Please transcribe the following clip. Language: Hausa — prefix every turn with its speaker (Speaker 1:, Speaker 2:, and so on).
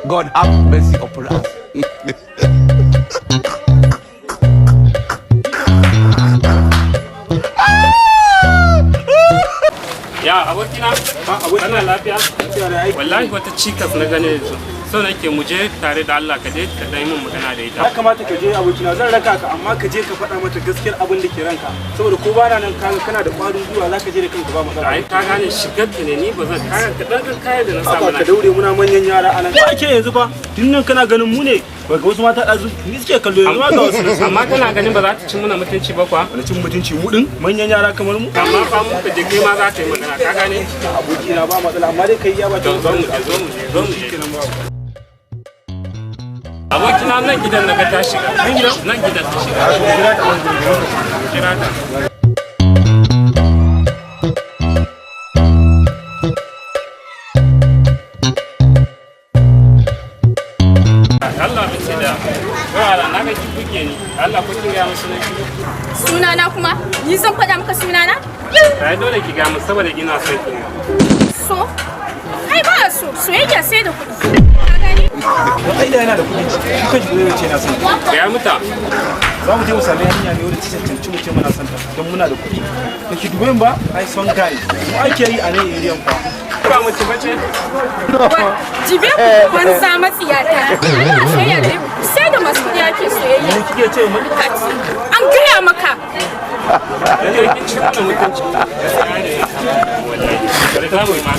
Speaker 1: God have mercy upon us.
Speaker 2: Ya abokina, kana lafiya? Wallahi wata cikas na gane yanzu. So nake mu je tare da Allah ka je ka dai mun magana da ita.
Speaker 3: Ya kamata ka je abokina zan raka ka amma ka je ka faɗa mata gaskiyar abin da ke ranka saboda ko bana nan kana da ƙwarin gwiwa za ka je da kanka ba magana.
Speaker 2: Ai ka gane shigar ta ne ni ba zan kaya ka dan kaya da na samu na.
Speaker 3: Ka daure muna manyan yara anan. Ba ke yanzu fa tun nan kana ganin mu ne ba ga wasu mata ɗazu ni suke kallo yanzu ma ga wasu.
Speaker 2: Amma kana ganin ba za ta ci muna mutunci ba kwa?
Speaker 3: Wani cin mutunci mu din manyan yara kamar mu.
Speaker 2: Amma fa mu ka je kai ma za ta yi magana ka gane?
Speaker 3: Abokina ba matsala amma dai kai ya ba ta
Speaker 2: zo mu je. Abokina nan gidan na ga ta shiga. Nan gidan ta shiga. Kira ta. Allah bai ce da wala na ga ki buge ni. Allah ko kin ga musu ne.
Speaker 4: Sunana kuma? Ni zan faɗa maka sunana?
Speaker 2: Ai dole ki ga mu saboda ina son ki.
Speaker 4: So? Ai ba so, soyayya sai da kuɗi. Ka gani?
Speaker 3: Ai da yana da kuɗi. Shi kanki ne ce na son.
Speaker 2: Ga muta.
Speaker 3: Za mu je mu sami hanya ne wurin cancanci mu ce muna son ta don muna da kuɗi. Da ki dube ba? Ai son guy. Mu ake yi a nan area fa.
Speaker 2: Ba mu ci bace.
Speaker 4: Jibe kun sa matsiyata. Ana soyayya da sai da masu kuɗi ake soyayya.
Speaker 3: Ni kike ce mu
Speaker 4: An gaya maka.
Speaker 2: Kin ci mana mutunci. Wallahi. Da ta mu ma